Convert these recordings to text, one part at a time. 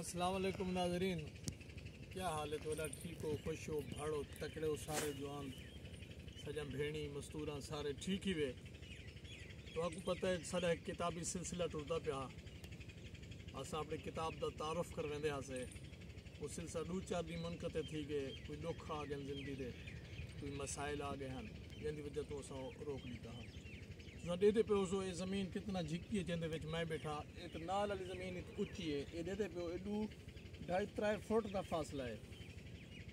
अस्सलाम वालेकुम नाज़रीन, क्या हाल है तोड़ा? ठीक हो, खुश हो, भाड़ो तकड़े हो, सारे जवान सजा भेणी मस्तूरा सारे ठीक ही वे। तो आपको पता है सारा एक किताबी सिलसिला टुरदा पिया। असा अपनी किताब का तारुफ कर वेंदे हासे। वो सिलसिला 2-4 दिन मुनक़ते थी गए। कोई दुख आ गए जिंदगी दे, कोई मसाइल आ गए हैं जिनकी वजह तो असा रोक लीता है। देते पे सो ये ज़मीन कितना झिकी है जिंदे विच मैं बैठा। एक नाल वाली ज़मीन उच्ची है, ये देते पे एडू 2.5-3 फुट का फासला है।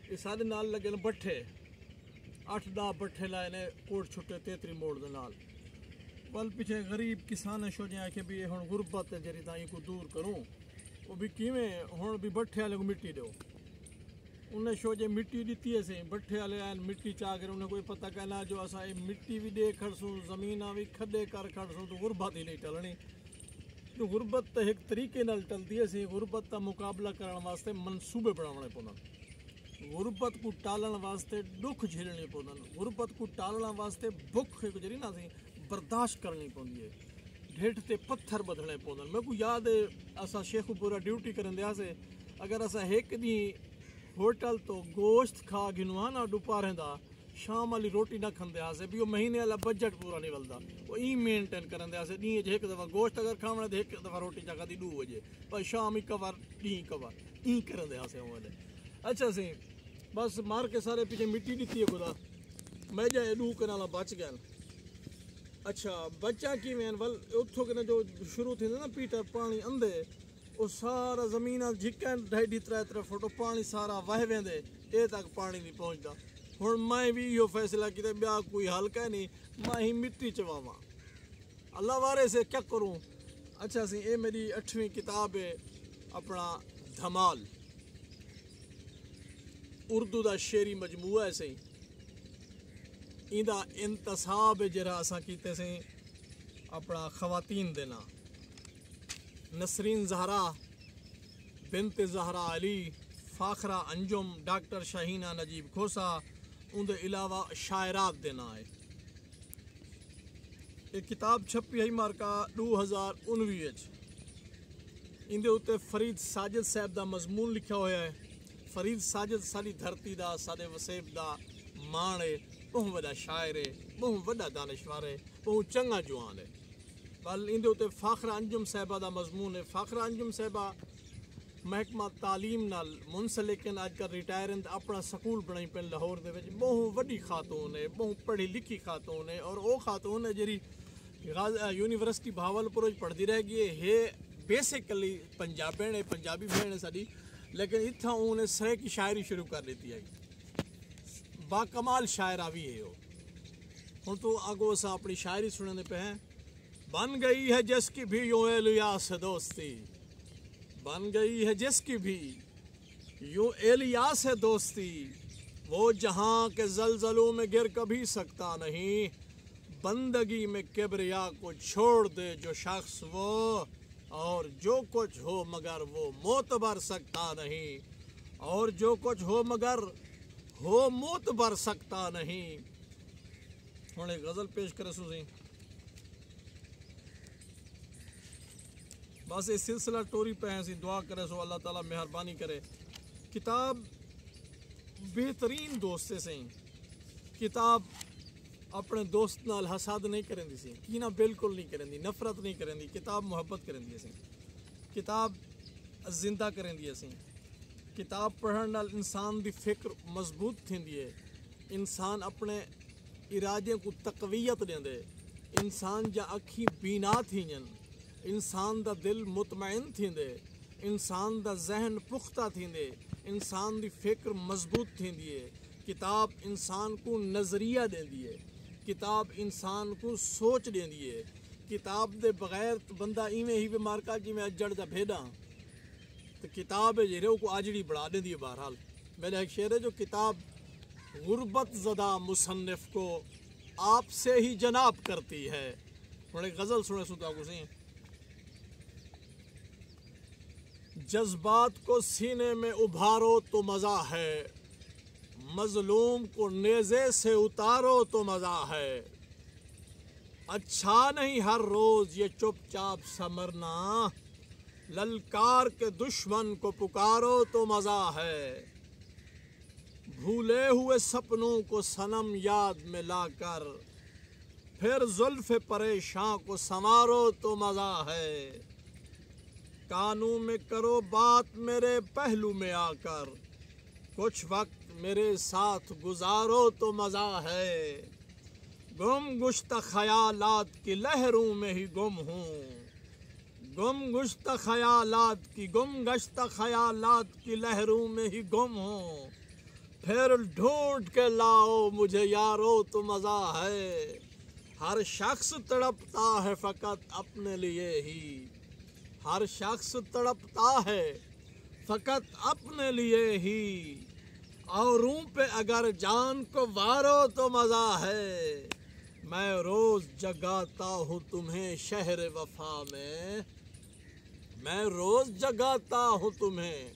ये सारे नाल लगे बट्ठे 8-10 बट्ठे लाए ने कोट छुट्टे 33 मोड़ दे नाल। पल पिछे गरीब किसान शो जे आखे भी हुण गुरबत है जरी ताई को दूर करूँ वो भी किवें हुण भी बट्ठे वाले को मिट्टी दो। उन्हें शो जे मिट्टी दी है सही बट्ठे वाले आन मिट्टी चाह कर उन्हें कोई पता कहना जो असा मिट्टी भी दे खड़सूँ ज़मीन भी खड्डे कर खड़सूँ तो गुरबत ही नहीं टलनी। तो गुरबत तो एक तरीके नाल टलती है सी। गुरबत का मुकाबला करने वास्ते मनसूबे बनाने पौंदन। गुरबत को टालण वास्ते दुख झेलने पौंदन। गुरबत को टालण वास्ते भुख एक जरी ना सी बर्दाश्त करनी पौंदी है। ढेठ ते पत्थर बदलने पौंदन। मेरे को याद है असा शेखुपुरा ड्यूटी करन दिया से अगर असा एक दी होटल तो गोश्त खा गिनवाना दुपहरें दा शाम वाली रोटी ना खंदे हासे भी वो महीने वाला बजट पूरा नहीं बलदा। वो ई मेनटेन करन दे डी एक दफ़ा गोश्त अगर खावना तो एक दफ़ा रोटी चखा दी 2 बजे पर शाम ही कवर डी कवर ई करन दे हासे वाले। अच्छा सी बस मार के सारे पीछे मिट्टी दी है खुदा मैं जा एडू कनाला बच गया। अच्छा बच्चा की मैं वल उठो के जो शुरू थी ना पीटर पानी अंधे वो सारा जमीन झिका 2.5-3 फुट पानी सारा वह वेंदे ए तक पानी नहीं पहुँचता। हुण मैं भी यो फैसला किया ब्या कोई हल कह नहीं मैं ही मिट्टी चवावा अल्लाह वारे से क्या करूँ। अच्छा सी ये मेरी 8वीं किताब है अपना धमाल उर्दू का शेरी मजमूआ है सही। इंदा इंतसाब जरा असा कीते से अपना खवातीन देना नसरीन ज़हरा बिनत ज़हरा अली फ़ाखरा अंजुम डॉक्टर शाहीना नजीब खोसा उनके अलावा शायरात देना है। ये किताब छपी है मार्का 2019 इंदे उत्ते फरीद साजिद साहब का मजमून लिखा हुआ है। फरीद साजिद सारी धरती का सारे वसेब का मान है। बहुत बड़ा शायर है, बहुत बड़ा दानश्वर है, बहुत चंगा जवान है। कल इंदे उत्ते फ़ाखरा अंजुम साहबा का मजमून है। फ़ाखरा अंजुम साहबा महकमा तालीम नाल मुंसलिक अजकल रिटायर अपना स्कूल बनाई पे लाहौर दे विच बहुत वड्डी खातून है, बहुत पढ़ी लिखी खातून है और वो खातून है जी यूनिवर्सिटी भावलपुर पढ़ती रह गई है। बेसिकली पंजाबी ने पंजाबी भेड़ साड़ी लेकिन इतना उन्हें सरे की शायरी शुरू कर देती है। बाकमाल शायरा भी है वो। हूँ तो आगो असा अपनी शायरी सुनने पे हैं। बन गई है जिसकी भी यूं एलियास दोस्ती, बन गई है जिसकी भी यूं एलियास है दोस्ती, वो जहां के जलजलों में गिर कभी सकता नहीं, बंदगी में किबरिया को छोड़ दे जो शख्स वो, और जो कुछ हो मगर वो मोतबर सकता नहीं, और जो कुछ हो मगर हो मोतबर सकता नहीं। हुण एक गज़ल पेश करे सुसी बस ये सिलसिला टोरी पे हैं सी दुआ करे सो अल्लाह ताला मेहरबानी करे। किताब बेहतरीन दोस्त से किताब अपने दोस्त नाल हसद नहीं करेंदी सी, कीना बिल्कुल नहीं करेंदी, नफरत नहीं करेंदी। किताब मुहब्बत करेंदी सी, किताब जिंदा करेंदी सी। किताब पढ़ने नाल इंसान की फिक्र मजबूत थींदी है। इंसान अपने इरादे को तकवीयत देंदे। इंसान जा अखी बीना थींजन, इंसान दा दिल मुतमईन थींदे, इंसान दा जहन पुख्ता थींदे, इंसान दी फिक्र मजबूत थींदी है। किताब इंसान को नज़रिया देंदी है, किताब इंसान को सोच देंदी है। किताब दे बगैर बंदा इवें ही बीमार का जिमें अजड़ दा भेड़ा तो किताब है जेरे को आजड़ी बढ़ा देंदी है। बहरहाल मेरा एक शेर है जो किताब गुरबत ज़दा मुसन्निफ को आपसे ही जनाब करती है। थोड़े गज़ल सुने सुधा को सी जज्बात को सीने में उभारो तो मज़ा है, मजलूम को नेज़े से उतारो तो मज़ा है, अच्छा नहीं हर रोज़ ये चुपचाप सा मरना, للکار کے دشمن کو پکارو تو مزہ ہے، بھولے ہوئے سپنوں کو صنم یاد میں لا کر پھر زلف پریشاں کو سنوارو تو مزہ ہے، کانوں میں کرو بات میرے پہلو میں آ کر کچھ وقت میرے ساتھ گزارو تو مزہ ہے، گم گشتہ خیالات کی لہروں میں ہی گم ہوں، گم گشتہ خیالات کی لہروں میں ہی گم ہوں، پھر ڈھونڈ کے لاؤ مجھے یارو تو مزہ ہے، ہر شخص تڑپتا ہے فقط اپنے لیے ہی، ہر شخص تڑپتا ہے فقط اپنے لیے ہی، اوروں پہ اگر جان کو وارو تو مزہ ہے، میں روز جگاتا ہوں تمہیں شہر وفا میں، میں روز جگاتا ہوں تمہیں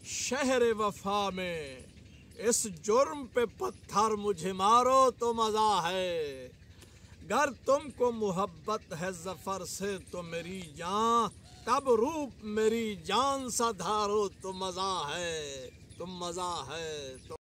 شہر وفا میں، اس جرم پہ پتھر مجھے مارو تو مزہ ہے، گر تم کو محبت ہے ظفر سے تو میری جان تب روپ میری جان سا دھارو تو مزہ ہے، تم مزہ ہے تو